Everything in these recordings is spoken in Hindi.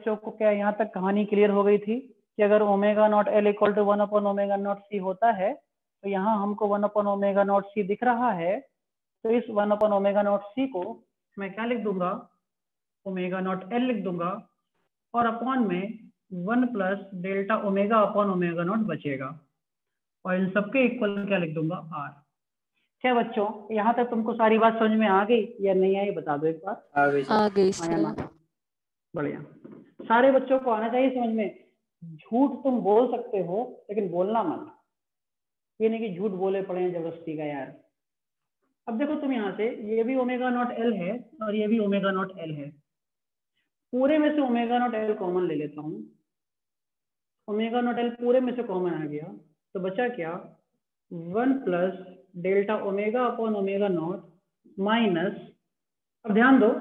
बच्चों को क्या यहाँ तक कहानी क्लियर हो गई थी कि अगर omega not L equal to 1/ओमेगा नॉट सी होता है तो यहाँ हमको 1/ओमेगा नॉट सी दिख रहा है, तो इस 1/ओमेगा नॉट सी को मैं क्या लिख दूंगा, ओमेगा नॉट एल लिख दूंगा, और अपॉन में 1 plus delta omega upon omega not बचेगा, और इन सबके इक्वल क्या लिख दूंगा, आर। क्या बच्चों यहाँ तक तुमको सारी बात समझ में आ गई या नहीं आई, बता दो एक बार। आ गई हाँ या ना? बढ़िया, सारे बच्चों को आना चाहिए समझ में। झूठ तुम बोल सकते हो लेकिन बोलना मत, ये नहीं कि झूठ बोले पड़े हैं जबरदस्ती का यार। अब देखो तुम यहाँ से, ये भी ओमेगा नॉट एल है और ये भी ओमेगा नॉट एल है, पूरे में से ओमेगा नॉट एल कॉमन ले लेता हूँ, ओमेगा नॉट एल पूरे में से कॉमन आ गया, तो बचा क्या, 1 plus delta omega upon omega not minus, अब ध्यान दो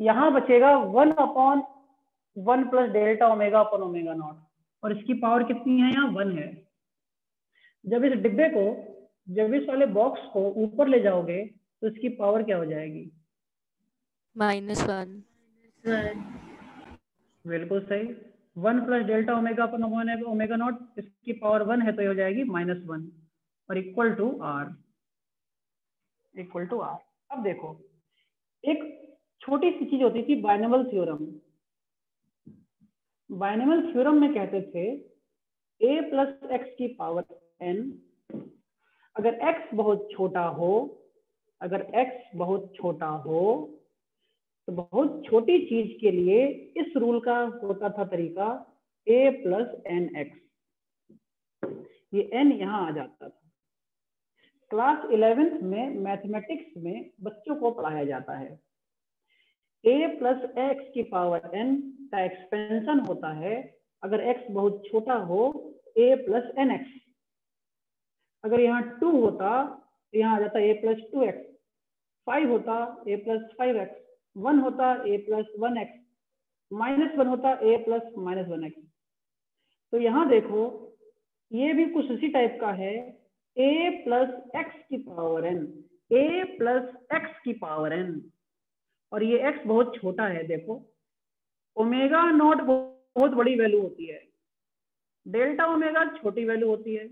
यहाँ बचेगा 1/1 plus delta omega upon omega not, और इसकी पावर कितनी है, यहाँ 1 है। जब इस डिब्बे को, जब इस वाले बॉक्स को ऊपर ले जाओगे तो इसकी पावर क्या हो जाएगी, -1। बिल्कुल सही, 1 plus delta omega upon omega naught, इसकी पावर 1 है तो ये हो जाएगी -1, और equal to R, equal to R. अब देखो एक छोटी सी चीज होती थी बाइनोमियल थ्योरम। बाइनोमियल थ्योरम में कहते थे a प्लस एक्स की पावर n, अगर x बहुत छोटा हो, अगर x बहुत छोटा हो तो बहुत छोटी चीज के लिए इस रूल का होता था तरीका a प्लस एन एक्स, ये n यहाँ आ जाता था। क्लास 11th में मैथमेटिक्स में बच्चों को पढ़ाया जाता है, a प्लस एक्स की पावर n का एक्सपेंशन होता है अगर x बहुत छोटा हो a प्लस एन एक्स। अगर यहाँ 2 होता तो यहाँ आ जाता a प्लस 2x, 5 होता a प्लस 5x, 1 होता a प्लस 1x, -1 होता a प्लस -1x। तो यहाँ देखो ये भी कुछ इसी टाइप का है, a प्लस एक्स की power n, a plus x की पावर n, और ये x बहुत छोटा है। देखो ओमेगा नॉट बहुत बड़ी वैल्यू होती है, डेल्टा ओमेगा छोटी वैल्यू होती है,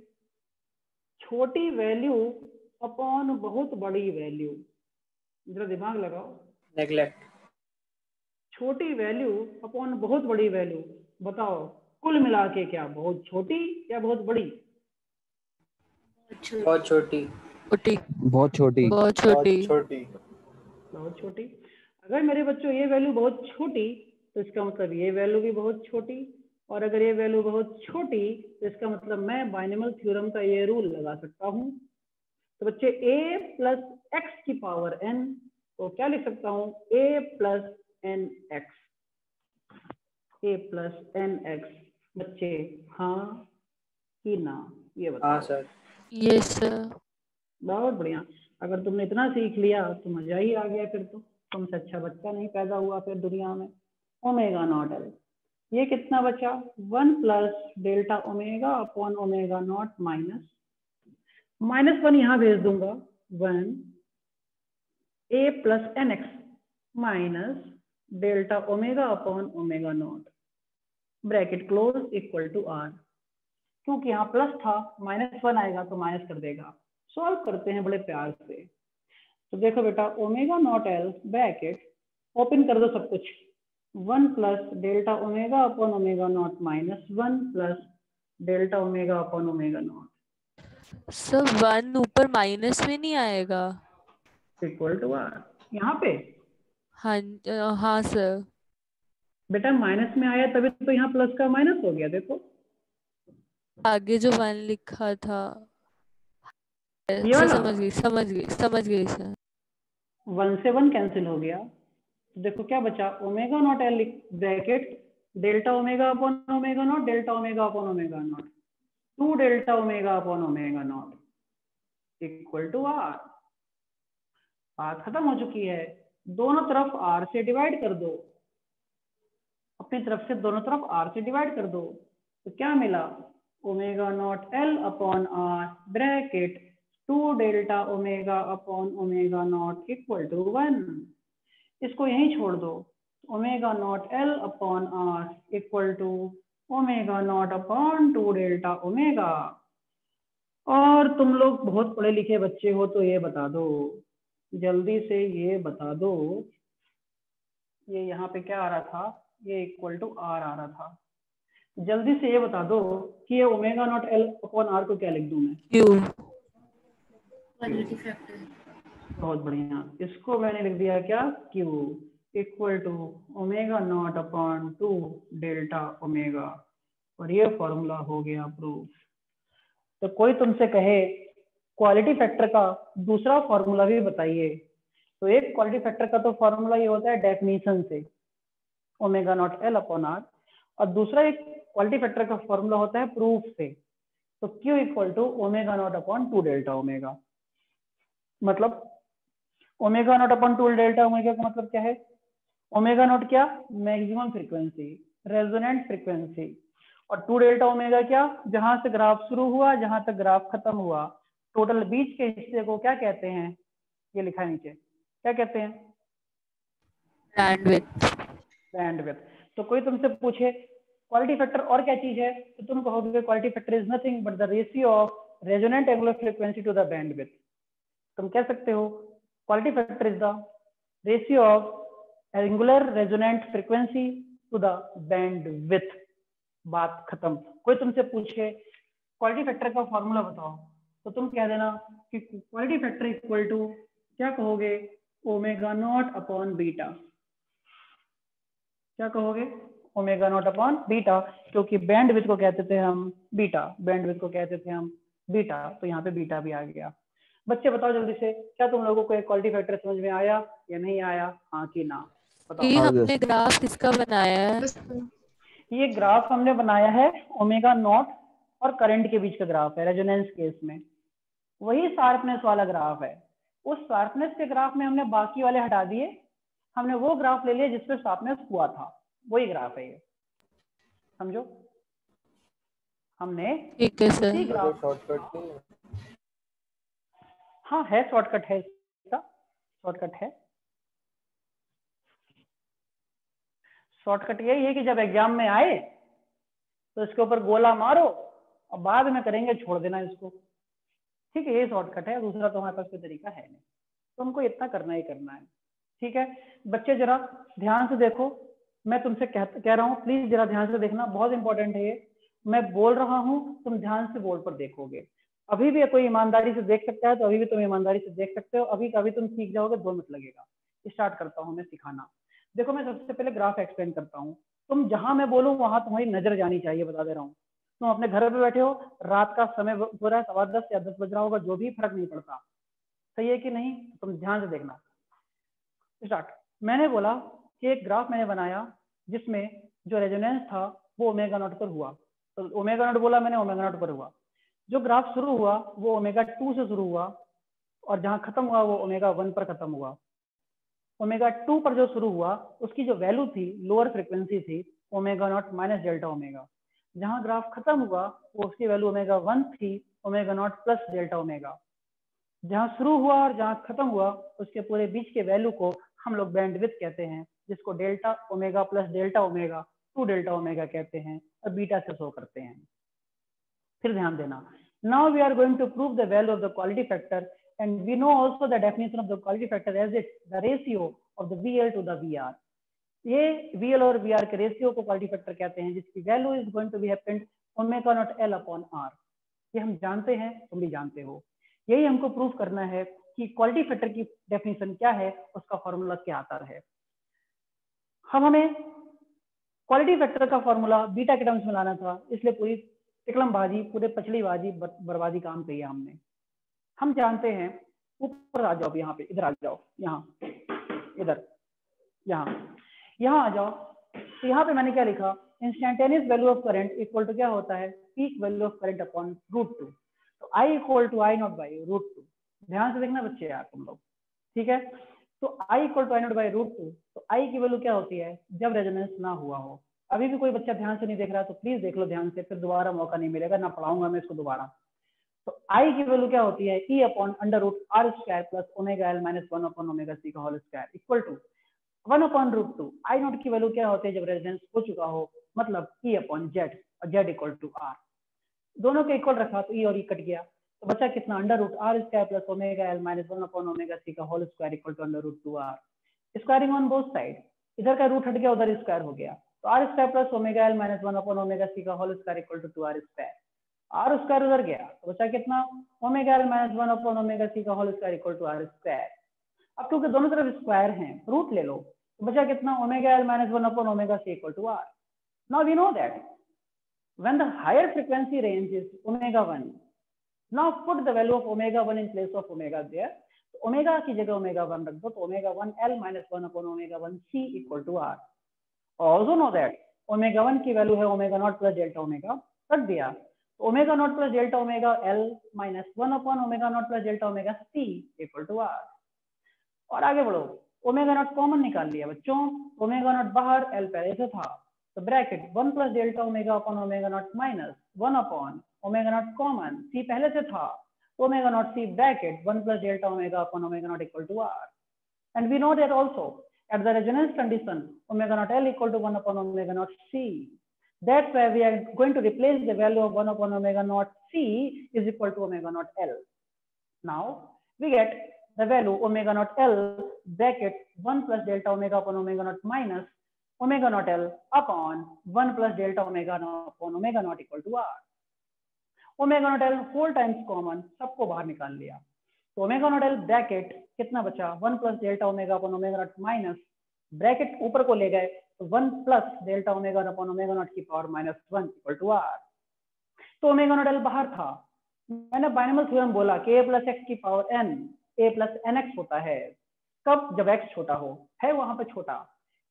छोटी वैल्यू अपॉन बहुत बड़ी वैल्यू, जरा दिमाग लगाओ, नेग्लेक्ट, छोटी वैल्यू अपॉन बहुत बड़ी वैल्यू, बताओ कुल मिला के क्या, बहुत छोटी या बहुत बड़ी, बहुत छोटी, छोटी, बहुत छोटी, बहुत छोटी, छोटी, बहुत छोटी। अगर मेरे बच्चों ये वैल्यू बहुत छोटी तो इसका मतलब ये वैल्यू भी बहुत छोटी, और अगर ये वैल्यू बहुत छोटी तो इसका मतलब मैं बाइनोमियल थ्योरम का ये रूल लगा सकता हूँ। तो बच्चे a प्लस एक्स की पावर n को क्या लिख सकता हूँ, a plus n x, a plus n x. बच्चे हाँ कि ना ये बताओ। हाँ सर, यस सर। बहुत बढ़िया, अगर तुमने इतना सीख लिया तो मजा ही आ गया, फिर तो तुमसे अच्छा बच्चा नहीं पैदा हुआ फिर दुनिया में। ओमेगा नॉट एल, ये कितना बचा, 1 plus delta omega upon omega not minus, -1 यहाँ भेज दूंगा, 1 a plus n x minus delta omega upon omega naught, bracket close, equal to R. क्योंकि यहाँ प्लस था, -1 आएगा तो माइनस कर देगा। सॉल्व करते हैं बड़े प्यार से। तो देखो बेटा omega not L bracket open कर दो सब कुछ, 1 plus delta omega upon omega not minus 1 plus delta omega upon omega naught, sir 1 ऊपर माइनस में नहीं आएगा? Equal to R. यहाँ पे हाँ सर। बेटा माइनस में आया तभी तो यहाँ प्लस का माइनस हो गया, देखो आगे जो 1 लिखा था, ये सर वाला समझ गई सर। 1 से 1 कैंसिल हो गया, तो देखो क्या बचा, omega not L bracket delta omega upon omega naught, delta omega upon omega naught, 2 delta omega upon omega not equal to R. बात खत्म हो चुकी है, दोनों तरफ आर से डिवाइड कर दो, अपनी तरफ से दोनों तरफ आर से डिवाइड कर दो, तो क्या मिला, omega not L upon R bracket 2 delta omega upon omega not equal to 1। इसको यहीं छोड़ दो, omega not L upon R equal to omega not upon 2 delta omega. और तुम लोग बहुत पढ़े लिखे बच्चे हो तो ये बता दो, जल्दी से ये बता दो, ये यहाँ पे क्या आ रहा था, ये इक्वल टू आर आ रहा था, जल्दी से ये बता दो कि ये omega not L upon R को क्या लिख दूं मैं? क्यू। Quality factor. बहुत बढ़िया, इसको मैंने लिख दिया क्या, Q equal to omega not upon 2 delta omega, और ये फॉर्मूला हो गया प्रूफ। तो कोई तुमसे कहे क्वालिटी फैक्टर का दूसरा फॉर्मूला भी बताइए, तो एक क्वालिटी फैक्टर का तो फॉर्मूला ये होता है डेफिनेशन से, omega not L upon R, और दूसरा एक क्वालिटी फैक्टर का फॉर्मूला होता है प्रूफ से, तो Q equal to omega not upon 2 delta omega. मतलब omega not upon 2 delta omega का मतलब क्या है, ओमेगा नॉट क्या, मैक्सिमम फ्रीक्वेंसी, रेजोनेंट फ्रीक्वेंसी, और 2 डेल्टा ओमेगा क्या, जहां से ग्राफ शुरू हुआ जहां तक ग्राफ खत्म हुआ, टोटल बीच के हिस्से को क्या कहते हैं, ये लिखा है नीचे, क्या कहते हैं, बैंडविड्थ। बैंडविड्थ। तो कोई तुमसे पूछे क्वालिटी फैक्टर और क्या चीज है, तो तुम कहोगे quality factor is nothing but the ratio of resonant angular frequency to the bandwidth. तुम कह सकते हो quality factor is the ratio of angular resonant frequency to the bandwidth, बात खत्म। कोई तुमसे पूछे क्वालिटी फैक्टर का फॉर्मूला बताओ, तो तुम कह देना कि क्वालिटी फैक्टर इक्वल टू, क्या कहोगे, ओमेगा नॉट अपॉन बीटा, क्या कहोगे, ओमेगा नॉट अपॉन बीटा, क्योंकि बैंडविड्थ को कहते थे हम बीटा, बैंडविड्थ को कहते थे हम बीटा, तो यहाँ पे बीटा भी आ गया। बच्चे बताओ जल्दी से, क्या तुम लोगों को एक क्वालिटी फैक्टर समझ में आया या नहीं आया, हाँ कि ना, बताओ। ये हमने ग्राफ किसका बनाया है? ये ग्राफ हमने बनाया है ओमेगा नॉट और करंट के बीच का ग्राफ है, रेजोनेंस केस में, वही शार्पनेस वाला ग्राफ है। उस शार्पनेस के ग्राफ में हमने बाकी वाले हटा दिए, हमने वो ग्राफ ले लिया जिसपे शार्पनेस हुआ था, वही ग्राफ है ये, समझो। हमने ठीक है सर। उसी ग्राफ, हाँ है शॉर्टकट, है इसका शॉर्टकट है। शॉर्टकट यही है कि जब एग्जाम में आए तो इसके ऊपर गोला मारो और बाद में करेंगे छोड़ देना इसको, ठीक है, ये शॉर्टकट है, दूसरा तो हमारे पास कोई तरीका है नहीं, तो हमको इतना करना ही करना है, ठीक है। बच्चे जरा ध्यान से देखो, मैं तुमसे कह रहा हूँ, प्लीज जरा ध्यान से देखना, बहुत इंपॉर्टेंट है ये, मैं बोल रहा हूँ, तुम ध्यान से बोर्ड पर देखोगे, अभी भी कोई ईमानदारी से देख सकता है तो अभी भी तुम ईमानदारी से देख सकते हो, अभी कभी तुम सीख जाओगे, 2 मिनट लगेगा। स्टार्ट करता हूँ मैं सिखाना। देखो मैं सबसे पहले ग्राफ एक्सप्लेन करता हूँ, तुम जहां मैं बोलूँ वहां तुम्हारी नजर जानी चाहिए, बता दे रहा हूँ। तुम अपने घर पे बैठे हो, रात का समय हो रहा है 10:15 या 10 बज रहा होगा, जो भी फर्क नहीं पड़ता, सही है कि नहीं, तुम ध्यान से देखना। स्टार्ट। मैंने बोला कि एक ग्राफ मैंने बनाया जिसमें जो रेजोनेंस था वो ओमेगा नॉट पर हुआ, तो ओमेगा नॉट बोला मैंने, ओमेगा नॉट पर हुआ। जो ग्राफ शुरू हुआ वो ओमेगा 2 से शुरू हुआ और जहां खत्म हुआ वो ओमेगा 1 पर खत्म हुआ। ओमेगा 2 पर जो शुरू हुआ उसकी जो वैल्यू थी, लोअर फ्रीक्वेंसी थी, omega naught minus delta omega. जहां ग्राफ खत्म हुआ वो उसकी वैल्यू ओमेगा 1 थी, omega naught plus delta omega. जहां शुरू हुआ और जहां खत्म हुआ उसके पूरे बीच के वैल्यू को हम लोग बैंडविड्थ कहते हैं, जिसको delta omega plus delta omega 2 delta omega कहते हैं और बीटा से शो करते हैं। फिर ध्यान देना, now we are going to prove the value of the quality factor and we know also the definition of the quality factor as it the ratio of the VL to the VR। ये VL और VR के रेशियो को क्वालिटी फैक्टर कहते हैं, जिसकी value is going to be happened omega naught L upon R। ये हम जानते हैं, तुम भी जानते हो, यही हमको प्रूव करना है कि क्वालिटी फैक्टर की डेफिनेशन क्या है, उसका फॉर्मूला क्या आता है। हम हमें क्वालिटी फैक्टर का फॉर्मूला बीटा के टर्म्स में लाना था, इसलिए पूरी टिकलमबाजी, पूरे पछली बाजी बर्बादी काम किया हमने। हम जानते हैं, ऊपर आ जाओ, यहाँ पे इधर आ जाओ, यहाँ इधर, यहाँ आ जाओ, तो यहाँ पे मैंने क्या लिखा, instantaneous value of current equal to क्या होता है, peak value of current upon √2, तो I equal to I naught by √2। ध्यान से देखना बच्चे यार तुम लोग, ठीक है। तो I equal to I naught by √2, तो I की वैल्यू क्या होती है जब रेजोनेंस ना हुआ हो। अभी भी कोई बच्चा ध्यान से नहीं देख रहा तो प्लीज देख लो ध्यान से, फिर दोबारा मौका नहीं मिलेगा, ना पढ़ाऊंगा मैं इसको दोबारा। तो I की वैल्यू क्या होती है, E upon under root R square plus omega L minus 1 upon omega C का whole square equal to 1/√2। I naught की वैल्यू क्या होती है जब रेजोनेंस हो चुका हो, मतलब E अपॉन जेड, और जेड इक्वल टू आर। दोनों के इक्वल रखा तो E और E कट गया, तो बचा कितना, √r² plus omega L minus 1/ओमेगा c का whole square equal to √2r। Squaring on both side, इधर का रूट हट गया, उधर स्क्वायर हो गया, तो r² plus omega L minus 1/ओमेगा c का whole square equal to 2r²। R square उधर गया तो बचा कितना, ओमेगा एल माइनस 1/ओमेगा c का whole square equal to r²। अब क्योंकि दोनों तरफ स्क्वायर हैं, रूट ले लो, तो बचा कितना, ओमेगा एल माइनस 1/ओमेगा c equal to r। Now we know that when the higher frequency range is omega 1, now put the value of omega 1 in place of omega there, तो omega की जगह omega 1 रख दो, तो omega 1 L minus 1 upon omega 1 C equal to R। Also know that omega 1 की वैल्यू है omega not plus delta omega, रख दिया, तो omega not plus delta omega L minus 1 upon omega not plus delta omega C equal to R। और आगे बढ़ो, ओमेगा नॉट कॉमन निकाल लिया बच्चों, ओमेगा नॉट बाहर, एल पहले से था, तो bracket 1 plus delta omega upon omega not minus 1 upon omega not common, C पहले से था, omega not C bracket 1 plus delta omega upon omega not equal to R. And we know that also at the resonance condition omega naught L equal to 1 upon omega naught C. That's why we are going to replace the value of 1 upon omega naught C is equal to omega naught L. Now we get the value omega naught L bracket 1 plus delta omega upon omega naught minus omega naught L upon 1 plus delta omega naught upon omega naught equal to R. Omega not L whole times common, सबको बाहर निकाल लिया, तो ओमेगा नॉट एल ब्रैकेट कितना बचा, 1 plus delta omega upon omega not minus, bracket ऊपर को ले गए तो 1 plus delta omega upon omega not की पावर -1 इक्वल टू आर। तो ओमेगा नॉट एल बाहर था, मैंने बाइनोमियल थ्योरम बोला कि a प्लस एक्स की power n a plus nx होता है, कब, जब x छोटा हो, है वहां पे छोटा,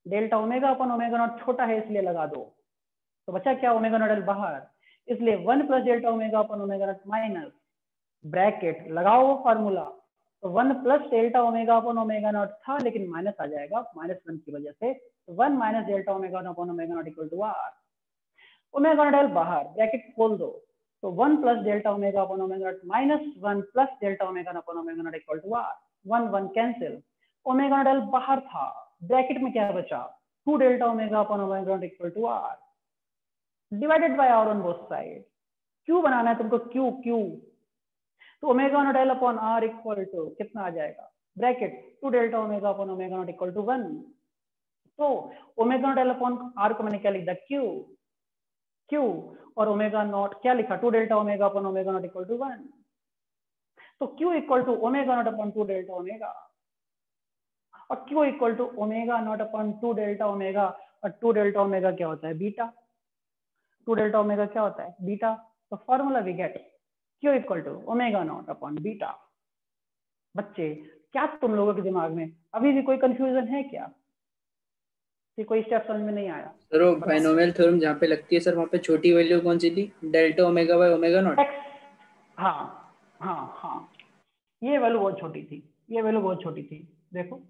delta omega upon omega not छोटा है इसलिए लगा दो, तो बचा क्या, ओमेगा नॉट एल बाहर, इसलिए 1 plus delta omega upon omega not minus bracket लगाओ फार्मूला, तो 1 plus delta omega upon omega not था लेकिन माइनस आ जाएगा -1 की वजह से, तो 1 minus delta omega upon omega not equal to R. Omega not L बाहर, ब्रैकेट खोल दो, तो 1 plus delta omega upon omega not minus 1 plus delta omega upon omega not equal to R, 1 1 cancel, omega not L बाहर था, ब्रैकेट में क्या बचा, 2 delta omega upon omega not equal to R divided by R on both side. Q बनाना है तुमको, क्यू क्यू, तो omega not L upon R equal to कितना आ जाएगा, bracket 2 delta omega upon omega not equal to 1, तो omega not L upon R को मैंने क्या लिख दिया, क्यू क्यू, और ओमेगा नॉट क्या लिखा, 2 delta omega upon omega not equal to 1, तो Q equal to omega not upon 2 delta omega, और Q equal to omega not upon 2 delta omega, और 2 डेल्टा ओमेगा क्या होता है, बीटा, 2 डेल्टा ओमेगा क्या होता है, बीटा, तो formula we get Q equal to omega not upon beta. बच्चे क्या तुम लोगों के दिमाग में अभी भी कोई कंफ्यूजन है क्या, कि कोई स्टेप समझ में नहीं आया? सर वो बाइनोमियल थ्योरम जहाँ पे लगती है सर, वहाँ पे छोटी वैल्यू कौन सी थी, delta omega by omega naught. हाँ हाँ हाँ, ये वैल्यू बहुत छोटी थी, ये वैल्यू बहुत छोटी थी, देखो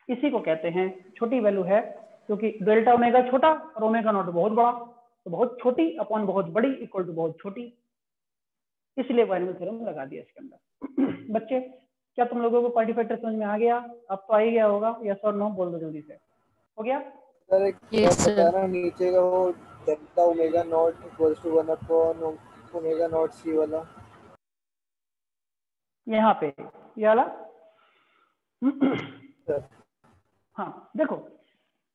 इसी को कहते हैं छोटी वैल्यू है, क्योंकि डेल्टा ओमेगा छोटा और ओमेगा नॉट बहुत बड़ा, तो बहुत छोटी अपॉन बहुत बड़ी इक्वल टू बहुत छोटी, इसलिए बाइनोमियल थ्योरम लगा दिया इसके अंदर। बच्चे क्या तुम लोगों को क्वांटिफाइटर समझ में आ गया, अब तो आ ही गया होगा, यस और नो बोल दो जल्दी से, हो गया? सर एक बताना नीचे का वो delta omega not equals to 1 upon omega not C वाला, यहाँ पे ये वाला। हाँ देखो,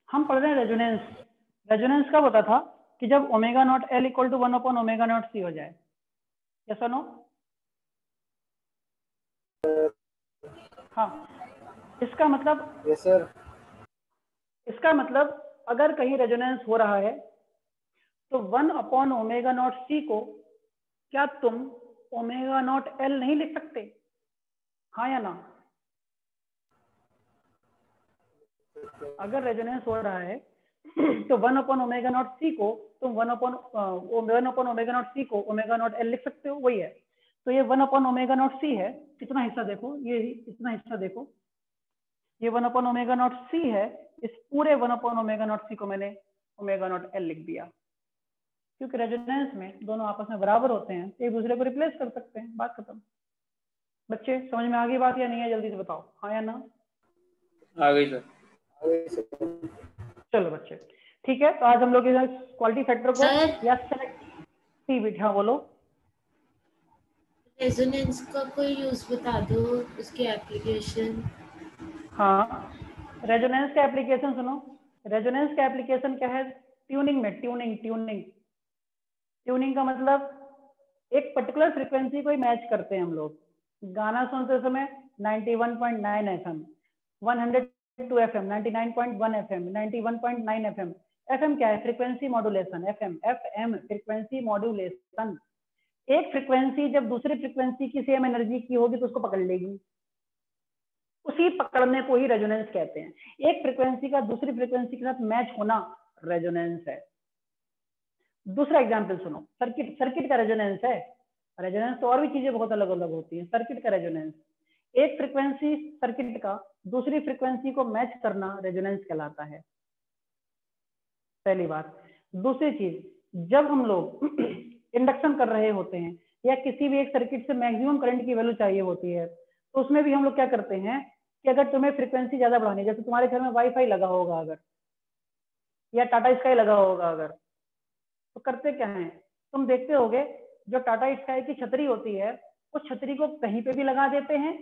हम पढ़ रहे हैं रेजोनेंस, रेजोनेंस कब होता था, कि जब omega not L equal to 1 upon omega not C हो जाए, यस और नो? हाँ, इसका मतलब, यस सर, इसका मतलब अगर कहीं रेजोनेंस हो रहा है तो 1 अपॉन ओमेगा नॉट सी को क्या तुम ओमेगा नॉट एल नहीं लिख सकते, हाँ या ना? अगर रेजोनेंस हो रहा है तो 1 अपॉन ओमेगा नॉट सी को तुम 1 अपॉन ओमेगा नॉट सी को ओमेगा नॉट एल लिख सकते हो, वही है। तो ये 1 अपॉन ओमेगा नॉट सी है, कितना हिस्सा देखो, ये इतना हिस्सा देखो, ये 1 अपॉन ओमेगा नॉट सी है, इस पूरे 1 अपॉन ओमेगा नॉट सी को मैंने ओमेगा नॉट एल लिख दिया, क्योंकि रेजोनेंस में दोनों आपस में बराबर होते हैं, एक दूसरे को रिप्लेस कर सकते हैं, बात खत्म। बच्चे समझ में आ गई बात या नहीं है, जल्दी से बताओ, हाँ या ना? आ गई सर। चलो बच्चे, ठीक है। तो आज हम लोग क्वालिटी फैक्टर को सर। या सेलेक्टिविटी, हाँ बोलो। रेजोनेंस का कोई यूज बता दो, उसकी एप्लीकेशन। हाँ, रेजोनेंस का एप्लीकेशन सुनो। रेजोनेंस का एप्लीकेशन क्या है? ट्यूनिंग में, ट्यूनिंग ट्यूनिंग ट्यूनिंग का मतलब एक पर्टिकुलर फ्रीक्वेंसी को ही मैच करते हैं हम लोग। गाना सुनते समय 91.9 FM, 102 FM, 99.1 FM, 91.9 FM. FM क्या है? Frequency modulation. FM, FM frequency modulation. एक फ्रीक्वेंसी जब दूसरी फ्रीक्वेंसी की सेम एनर्जी की होगी तो उसको पकड़ लेगी, उसी पकड़ने को ही रेजोनेंस कहते हैं। एक फ्रीक्वेंसी का दूसरी फ्रीक्वेंसी के साथ मैच होना रेजोनेंस है। दूसरा एग्जांपल सुनो, सर्किट। सर्किट का रेजोनेंस है। रेजोनेंस तो और भी चीजें बहुत अलग अलग होती हैं। सर्किट का रेजोनेंस, एक फ्रीक्वेंसी सर्किट का दूसरी फ्रीक्वेंसी को मैच करना रेजोनेंस कहलाता है, पहली बात। दूसरी चीज, जब हम लोग इंडक्शन कर रहे होते हैं या किसी भी एक सर्किट से मैक्सिमम करंट की वैल्यू चाहिए होती है, तो उसमें भी हम लोग क्या करते हैं कि अगर तुम्हें फ्रीक्वेंसी ज्यादा बढ़ानी है, जैसे तुम्हारे घर में वाईफाई लगा होगा अगर, या टाटा स्काई लगा होगा अगर, तो करते क्या है, तुम देखते होगे जो टाटा स्काई की छतरी होती है, उस छतरी को कहीं पे भी लगा देते हैं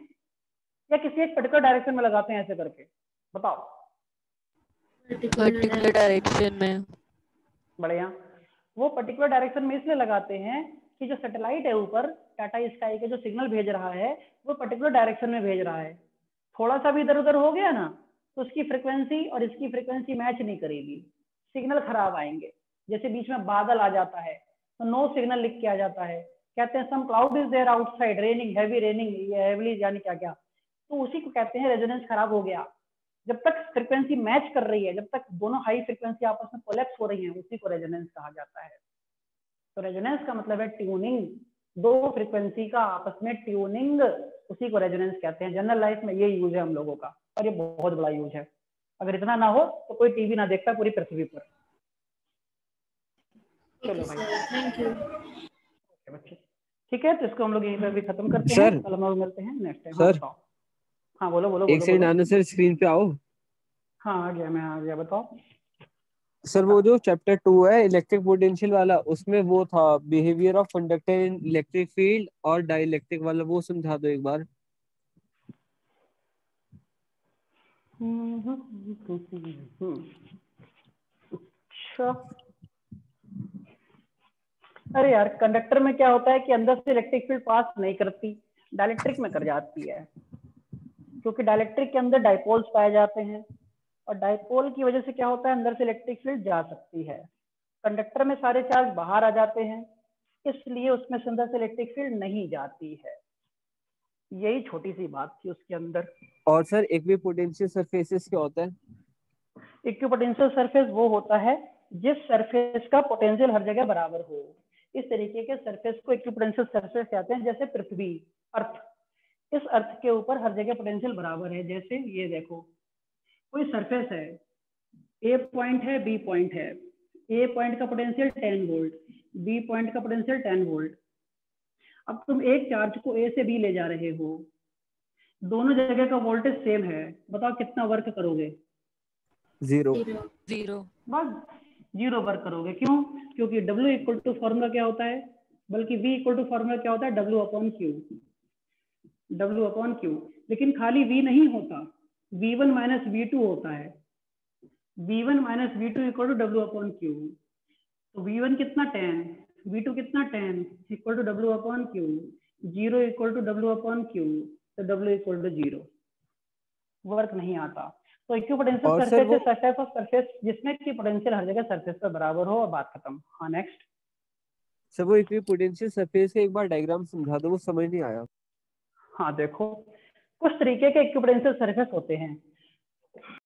या किसी एक पर्टिकुलर डायरेक्शन में लगाते हैं, ऐसे करके बताओ। पर्टिकुलर डायरेक्शन में। बढ़िया। वो पर्टिकुलर डायरेक्शन में इसलिए लगाते हैं कि जो सैटेलाइट है ऊपर टाटा स्काई के जो सिग्नल भेज रहा है वो पर्टिकुलर डायरेक्शन में भेज रहा है। थोड़ा सा भी इधर उधर हो गया ना तो उसकी फ्रीक्वेंसी और इसकी फ्रीक्वेंसी मैच नहीं करेगी, सिग्नल खराब आएंगे। जैसे बीच में बादल आ जाता है तो नो सिग्नल लिख के आ जाता है, कहते हैं some cloud is there outside raining, heavy raining, ये हेवली यानी क्या क्या, तो उसी को कहते हैं रेजोनेंस खराब हो गया। जब तक फ्रीक्वेंसी मैच कर रही है, जब तक दोनों हाई फ्रीक्वेंसी आपस में कोलैप्स हो रही हैं, उसी को रेजोनेंस कहा जाता है। तो रेजोनेंस का मतलब है ट्यूनिंग, दो फ्रीक्वेंसी का आपस में ट्यूनिंग, उसी को रेजोनेंस कहते हैं। जनरल लाइफ में ये यूज है हम लोगों का, और ये बहुत बड़ा यूज है। अगर इतना ना हो तो कोई टीवी ना देखता पूरी पृथ्वी पर। चलो भाई, थैंक यू बच्चे, ठीक है। तो इसको हम लोग यहीं पर भी खत्म करते सर, हैं, कल हम लोग मिलते हैं नेक्स्ट टाइम। हाँ सर, बताओ। हाँ बोलो बोलो एक बोलो सेकंड बोलो। आना सर, स्क्रीन पे आओ। हाँ आ गया, मैं आ गया, बताओ। सर वो जो चैप्टर 2 है इलेक्ट्रिक पोटेंशियल वाला, उसमें वो था behaviour of conductor in electric field और डाइलेक्ट्रिक वाला, वो समझा दो एक बार। अच्छा, अरे यार कंडक्टर में क्या होता है कि अंदर से इलेक्ट्रिक फील्ड पास नहीं करती, डाइलेक्ट्रिक में कर जाती है, क्योंकि डाइलेक्ट्रिक के अंदर डाइपोल्स पाए जाते हैं और डाइपोल की वजह से क्या होता है, अंदर से इलेक्ट्रिक फील्ड जा सकती है। कंडक्टर में सारे चार्ज बाहर आ जाते हैं, इसलिए उसमें से अंदर से इलेक्ट्रिक फील्ड नहीं जाती है। यही छोटी सी बात थी उसके अंदर। और सर इक्विपोटेंशियल सरफेसेस क्या होता है? इक्विपोटेंशियल सरफेस वो होता है जिस सरफेस का पोटेंशियल हर जगह बराबर हो। इस तरीके के सरफेस को इक्विपोटेंशियल सरफेस कहते हैं। जैसे पृथ्वी, अर्थ, इस अर्थ के ऊपर हर जगह पोटेंशियल बराबर है। जैसे ये देखो, कोई सरफेस है, ए पॉइंट है, बी पॉइंट है, ए पॉइंट का पोटेंशियल 10 वोल्ट, बी पॉइंट का पोटेंशियल 10 वोल्ट। अब तुम एक चार्ज को ए से बी ले जा रहे हो, दोनों जगह का वोल्टेज सेम है, बताओ कितना वर्क करोगे? जीरो। बस जीरो वर्क करोगे। क्यों? क्योंकि W इक्वल टू फॉर्मूला क्या होता है, बल्कि V इक्वल टू फॉर्मूला क्या होता है, W upon Q, W upon Q. लेकिन खाली V नहीं होता, V1 माइनस V2 होता है। V1 minus V2 equal to W upon Q. तो V1 कितना 10, V2 कितना 10 equal to W upon Q, zero equal to W upon Q, तो W equal to zero, work नहीं आता। तो इक्विपोटेंशियल और surface sir is such type of surface जिसमें की पोटेंशियल हर जगह सरफेस पर बराबर हो, और बात खत्म। हाँ नेक्स्ट। सर वो इक्विपोटेंशियल सरफेस का एक बार डायग्राम समझा दो, वो समझ नहीं आया। हाँ देखो, कुछ तरीके के इक्विपोटेंशियल सरफेस होते हैं।